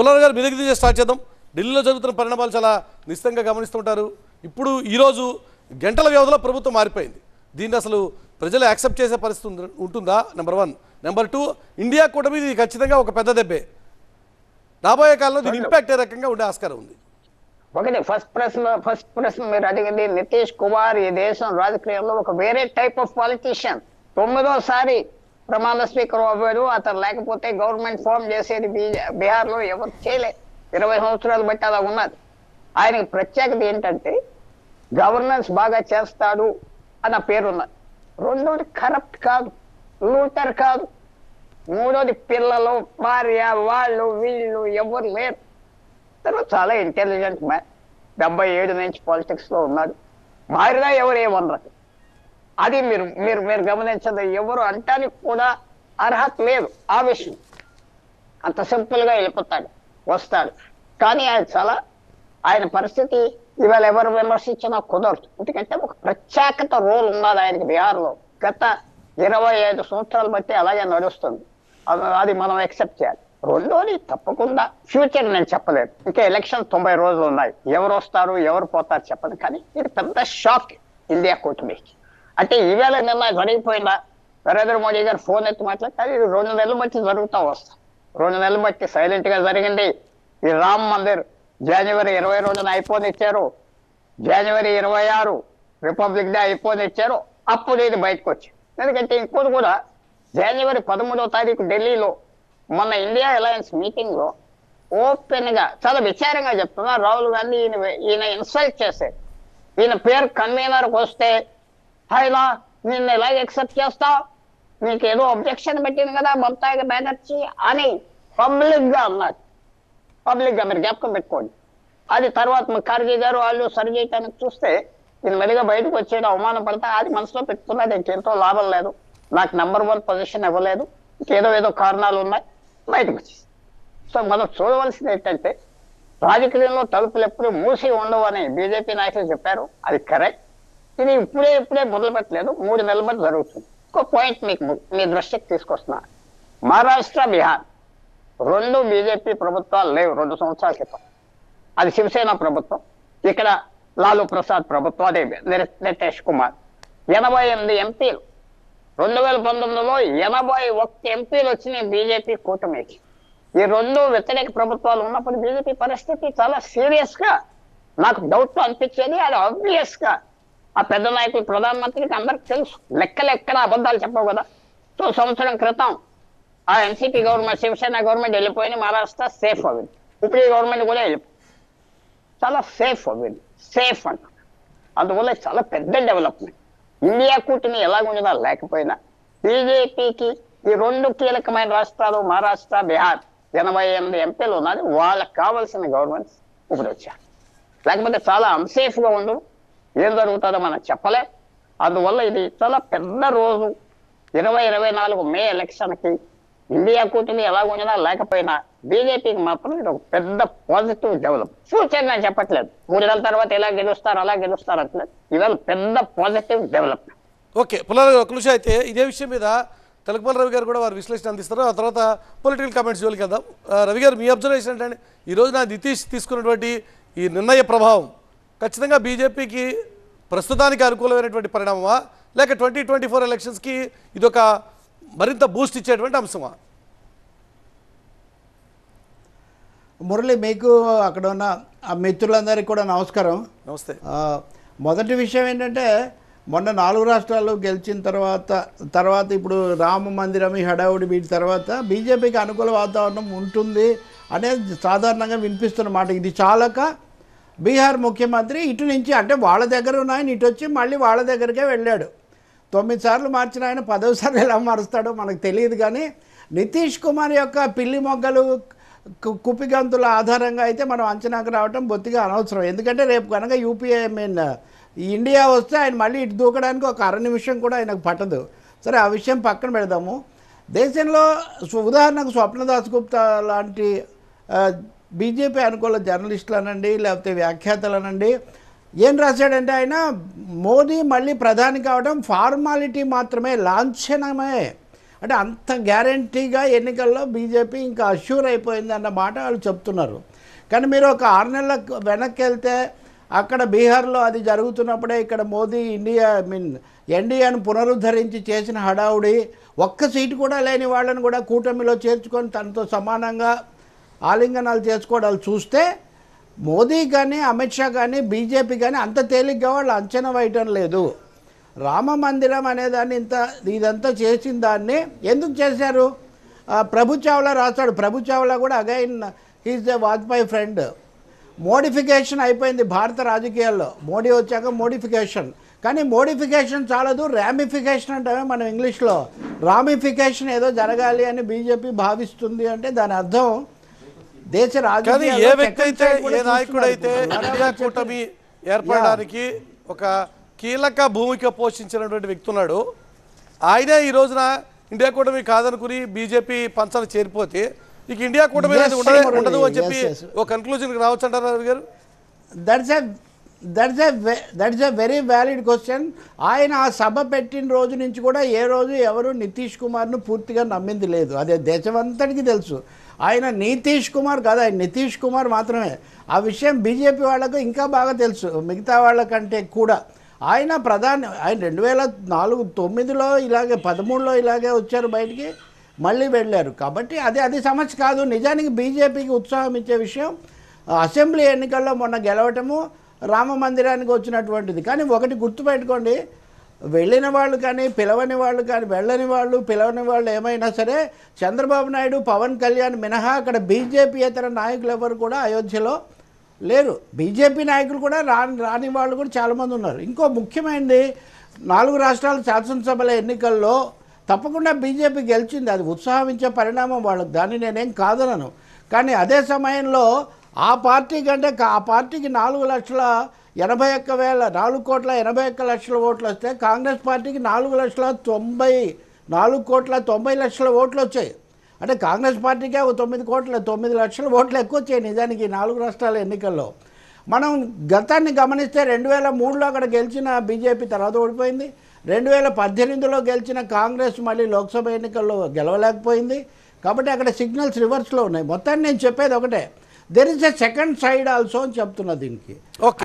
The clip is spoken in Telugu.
పుల్లారావు గారు మీ దగ్గర నుంచి స్టార్ట్ చేద్దాం. ఢిల్లీలో జరుగుతున్న పరిణామాలు చాలా నిశ్చితంగా గమనిస్తుంటారు. ఇప్పుడు ఈరోజు గంటల వ్యవధిలో ప్రభుత్వం మారిపోయింది. దీన్ని అసలు ప్రజలు యాక్సెప్ట్ చేసే పరిస్థితి ఉంటుందా? నెంబర్ 1. నెంబర్ 2, ఇండియా కూటమి ఇది ఖచ్చితంగా ఒక పెద్ద దెబ్బే. రాబోయే కాలంలో దీని ఇంపాక్ట్ ఏ రకంగా ఉండే ఆస్కారం ఉంది? ఒకటి ఫస్ట్ ప్రశ్న మీరు అడిగింది. నితీష్ కుమార్ ఈ దేశం రాజకీయాల్లో ఒక వేరే టైప్ ఆఫ్ పాలిటీషియన్. 9వ ప్రమాణ స్వీకారం అవ్వాడు. అతను లేకపోతే గవర్నమెంట్ ఫామ్ చేసేది బీహార్లో ఎవరు చేయలేదు. 20 సంవత్సరాలు బట్టి అలా ఉన్నది. ఆయనకి ప్రత్యేకత ఏంటంటే గవర్నెన్స్ బాగా చేస్తాడు అన్న పేరున్నది. రెండోది కరప్ట్ కాదు, లూటర్ కాదు. మూడోది పిల్లలు, భార్య, వాళ్ళు వీళ్ళు ఎవరు లేరు. తర్వాత చాలా ఇంటెలిజెంట్ మ్యాన్. 77 నుంచి పాలిటిక్స్ లో ఉన్నాడు. మారినా ఎవరు ఏమన్నారు అది మీరు మీరు మీరు గమనించదు. ఎవరు అంటానికి కూడా అర్హత లేదు. ఆ విషయం అంత సింపుల్ గా వెళ్ళిపోతాడు, వస్తాడు. కానీ ఆయన పరిస్థితి ఇవాళ ఎవరు విమర్శించినా కుదరదు. ఎందుకంటే ఒక ప్రత్యేకత రోల్ ఉన్నది ఆయనకి బీహార్లో. గత 25 సంవత్సరాలు బట్టి అలాగే నడుస్తుంది. అది మనం యాక్సెప్ట్ చేయాలి. రెండోది తప్పకుండా ఫ్యూచర్ నేను చెప్పలేదు. ఇంకా ఎలక్షన్ 90 రోజులు ఉన్నాయి. ఎవరు వస్తారు ఎవరు పోతారు చెప్పదు. కానీ ఇది పెద్ద షాక్ ఇండియా కూటమికి. అంటే ఈవేళ నిన్న జరిగిపోయినా నరేంద్ర మోడీ గారు ఫోన్ ఎత్తి మాట్లాడితే ఇది 2 నెలలు బట్టి జరుగుతూ వస్తాం. 2 నెలలు బట్టి సైలెంట్ గా జరిగింది. ఈ రామ్ మందిర్ జనవరి 22న అయిపోనిచ్చారు. జనవరి 26 రిపబ్లిక్ డే అయిపోనిచ్చారు. అప్పుడు ఇది బయటకు వచ్చింది. ఎందుకంటే ఇంకోటి కూడా జనవరి 13వ తారీఖు ఢిల్లీలో మొన్న ఇండియా అలయన్స్ మీటింగ్ లో ఓపెన్ గా చాలా విచారంగా చెప్తున్నా, రాహుల్ గాంధీ ఈయన ఇన్సల్ట్ చేశారు. ఈయన పేరు కన్వీనర్కి వస్తే ఆయన నిన్ను ఎలా యాక్సెప్ట్ చేస్తావు, నీకు ఏదో అబ్జెక్షన్ పెట్టింది కదా మమతా బెనర్జీ అని పబ్లిక్ గా అన్నారు. పబ్లిక్ గా మీరు జ్ఞాపకం పెట్టుకోండి. అది తర్వాత ఖర్గే గారు వాళ్ళు సరి చేయడానికి చూస్తే ఈయన మెల్లిగా బయటకు వచ్చేయడం అవమానం పడతా అది మనసులో పెట్టుకున్నది. ఇంకెంతో లాభం లేదు, నాకు నెంబర్ 1 పొజిషన్ ఇవ్వలేదు, ఏదో కారణాలు ఉన్నాయి, బయటకు వచ్చేసి. సో మనం చూడవలసింది ఏంటంటే రాజకీయంలో తలుపులు ఎప్పుడు మూసి ఉండవు అని బీజేపీ నాయకులు చెప్పారు. అది కరెక్ట్. ఇది ఇప్పుడే మొదలు పెట్టలేదు, 3 నెలల బట్టి జరుగుతుంది. ఇంకో పాయింట్ మీ దృష్టికి తీసుకొస్తున్నా. మహారాష్ట్ర, బీహార్ 2 బీజేపీ ప్రభుత్వాలు లేవు 2 సంవత్సరాల క్రితం. అది శివసేన ప్రభుత్వం, ఇక్కడ లాలూ ప్రసాద్ ప్రభుత్వం, అదే నితీష్ కుమార్. 88 ఎంపీలు 2019లో 81 ఎంపీలు వచ్చినాయి బీజేపీ కూటమికి. ఈ 2 వ్యతిరేక ప్రభుత్వాలు ఉన్నప్పుడు బీజేపీ పరిస్థితి చాలా సీరియస్ గా నాకు డౌట్ అనిపించేది. అది ఆబ్వియస్ గా ఆ పెద్ద నాయకులు ప్రధానమంత్రికి అందరికి తెలుసు. లెక్కలు అబద్ధాలు చెప్పవు కదా. సో సంవత్సరం క్రితం ఆ ఎన్సీపీ గవర్నమెంట్, శివసేన గవర్నమెంట్ వెళ్ళిపోయింది. మహారాష్ట్ర సేఫ్ అవ్వింది. ఇప్పుడు ఈ గవర్నమెంట్ కూడా వెళ్ళిపోయింది. చాలా సేఫ్ అవ్వింది. సేఫ్ అంట. అందువల్ల చాలా పెద్ద డెవలప్మెంట్. ఇండియా కూటమి ఎలాగుండదా లేకపోయినా బీజేపీకి ఈ 2 కీలకమైన రాష్ట్రాలు మహారాష్ట్ర, బీహార్ 88 ఎంపీలు ఉన్నది. వాళ్ళకి కావాల్సిన గవర్నమెంట్స్ ఇప్పుడు వచ్చారు. లేకపోతే చాలా అన్సేఫ్ గా ఉండు, ఏం జరుగుతుందో మనం చెప్పలేం. అందువల్ల ఇది చాలా పెద్ద రోజు. 2024 మే ఎలక్షన్కి ఇండియా కూటమి ఎలాగుండదా లేకపోయినా బీజేపీకి మాత్రం ఇది ఒక పెద్ద పాజిటివ్ డెవలప్. ఫ్యూచర్ నేను చెప్పట్లేదు, 3 నెలల తర్వాత ఎలా గెలుస్తారు అలా గెలుస్తారు అంటలేదు. ఇవాళ పెద్ద పాజిటివ్ డెవలప్మెంట్. ఓకే పుల్లారావు, ఒక నిమిషం. అయితే ఇదే విషయం మీద తెలకపల్లి రవి గారు కూడా వారు విశ్లేషణ అందిస్తారు. ఆ తర్వాత పొలిటికల్ కామెంట్స్ జోలికి వెళ్దాం. రవి గారు, మీ అబ్జర్వేషన్ ఏంటంటే ఈ రోజున నితీష్ తీసుకున్నటువంటి ఈ నిర్ణయ ప్రభావం ఖచ్చితంగా బీజేపీకి ప్రస్తుతానికి అనుకూలమైనటువంటి పరిణామమా, లేక 2024 ఎలక్షన్స్కి ఇదొక మరింత బూస్ట్ ఇచ్చేటువంటి అంశమా? మురళి, మీకు అక్కడ ఉన్న మిత్రులందరికీ కూడా నమస్కారం. నమస్తే. మొదటి విషయం ఏంటంటే మొన్న 4 రాష్ట్రాలు గెలిచిన తర్వాత ఇప్పుడు రామ మందిరం హడావుడి వీటి తర్వాత బీజేపీకి అనుకూల వాతావరణం ఉంటుంది అనేది సాధారణంగా వినిపిస్తున్న మాట. ఇది చాలక బీహార్ ముఖ్యమంత్రి ఇటు నుంచి అంటే వాళ్ళ దగ్గర ఉన్న ఆయన ఇటు వచ్చి మళ్ళీ వాళ్ళ దగ్గరికే వెళ్ళాడు. 9 సార్లు మార్చిన ఆయన 10వ సార్లు ఎలా మారుస్తాడో మనకు తెలియదు. కానీ నితీష్ కుమార్ యొక్క పిల్లి మొగ్గలు కుప్పిగంతుల ఆధారంగా అయితే మనం అంచనాకు రావటం బొత్తిగా అనవసరం. ఎందుకంటే రేపు కనుక యూపీఏ ఇండియా వస్తే ఆయన మళ్ళీ ఇటు దూకడానికి ఒక 1/2 నిమిషం కూడా ఆయనకు పట్టదు. సరే, ఆ విషయం పక్కన పెడదాము. దేశంలో ఉదాహరణకు స్వప్న దాస్గుప్తా లాంటి బీజేపీ అనుకూల జర్నలిస్టులు అనండి, లేకపోతే వ్యాఖ్యాతలు అనండి, ఏం రాశాడంటే ఆయన మోదీ మళ్ళీ ప్రధాని కావడం ఫార్మాలిటీ మాత్రమే, లాంఛనమే. అంటే అంత గ్యారంటీగా ఎన్నికల్లో బీజేపీ ఇంకా అష్యూర్ అయిపోయింది అన్న మాట వాళ్ళు చెప్తున్నారు. కానీ మీరు ఒక 6 నెలల వెనక్కి వెళ్తే అక్కడ బీహార్లో అది జరుగుతున్నప్పుడే ఇక్కడ మోదీ ఎన్డీఏను పునరుద్ధరించి చేసిన హడావుడి, ఒక్క సీటు కూడా లేని వాళ్ళని కూడా కూటమిలో చేర్చుకొని తనతో సమానంగా ఆలింగనాలు చేసుకోవడాలు చూస్తే మోదీ కానీ అమిత్ షా కానీ బీజేపీ కానీ అంత తేలిగ్గా వాళ్ళు అంచనా వేయటం లేదు. రామ మందిరం అనేదాన్ని ఇదంతా చేసిన దాన్ని ఎందుకు చేశారు? ప్రభు చావ్లా రాశాడు. ప్రభు చావ్లా కూడా again he's the Vajpayee friend. Modification అయిపోయింది భారత రాజకీయాల్లో. మోడీ వచ్చాక మోడిఫికేషన్, కానీ మోడిఫికేషన్ చాలదు, ర్యామిఫికేషన్ అంటే మనం ఇంగ్లీష్లో. రామిఫికేషన్ ఏదో జరగాలి అని బీజేపీ భావిస్తుంది అంటే దాని అర్థం దేశ రాజకీయాల్లో ఏ వ్యక్తి అయితే ఏ నాయకుడైతే ఇండియా కూటమి ఏర్పడడానికి ఒక కీలక భూమిక పోషించినటువంటి వ్యక్తి ఉన్నాడు, ఆయనే ఈ రోజున ఇండియా కూటమి కాదనుకుని బీజేపీ పంచన చేరిపోతే ఇక ఇండియా కూటమి ఉండదు అని చెప్పి ఒక కన్క్లూజన్కి రావచ్చు అంటారా రవి గారు? That's a very valid question. ఆయన ఆ సభ పెట్టిన రోజు నుంచి కూడా ఏ రోజు ఎవరు నితీష్ కుమార్ను పూర్తిగా నమ్మింది లేదు. అదే దేశమంతటికి తెలుసు. ఆయన నితీష్ కుమార్ కాదు, ఆయన నితీష్ కుమార్ మాత్రమే. ఆ విషయం బీజేపీ వాళ్ళకు ఇంకా బాగా తెలుసు మిగతా వాళ్ళకంటే కూడా. ఆయన ఆయన 2009లో ఇలాగే 13లో ఇలాగే వచ్చారు బయటికి, మళ్ళీ వెళ్ళారు. కాబట్టి అది సమస్య కాదు. నిజానికి బీజేపీకి ఉత్సాహం ఇచ్చే విషయం అసెంబ్లీ ఎన్నికల్లో మొన్న గెలవటము, రామ మందిరానికి వచ్చినటువంటిది. కానీ ఒకటి గుర్తుపెట్టుకోండి, వెళ్ళిన వాళ్ళు కానీ పిలవని వాళ్ళు కానీ వెళ్ళని వాళ్ళు పిలవని వాళ్ళు ఏమైనా సరే చంద్రబాబు నాయుడు, పవన్ కళ్యాణ్ మినహా అక్కడ బీజేపీయేతర నాయకులు ఎవరు కూడా అయోధ్యలో లేరు. బీజేపీ నాయకులు కూడా రాని వాళ్ళు కూడా చాలామంది ఉన్నారు. ఇంకో ముఖ్యమైనది, 4 రాష్ట్రాల శాసనసభల ఎన్నికల్లో తప్పకుండా బీజేపీ గెలిచింది. అది ఉత్సాహించే పరిణామం వాళ్ళకి, దాన్ని నేనేం కాదనను. కానీ అదే సమయంలో ఆ పార్టీ కంటే ఆ పార్టీకి 4,81,4,80,00,000 ఓట్లు వస్తే కాంగ్రెస్ పార్టీకి 4,90,00,000 ఓట్లు వచ్చాయి. అంటే కాంగ్రెస్ పార్టీకే 9 లక్షల ఓట్లు ఎక్కువ వచ్చాయి నిజానికి 4 రాష్ట్రాల ఎన్నికల్లో. మనం గతాన్ని గమనిస్తే 2003లో అక్కడ గెలిచిన బీజేపీ తర్వాత ఓడిపోయింది. 2018లో గెలిచిన కాంగ్రెస్ మళ్ళీ లోక్సభ ఎన్నికల్లో గెలవలేకపోయింది. కాబట్టి అక్కడ సిగ్నల్స్ రివర్స్లో ఉన్నాయి. మొత్తాన్ని నేను చెప్పేది ఒకటే, there is a second side also అని చెప్తున్నా దీనికి.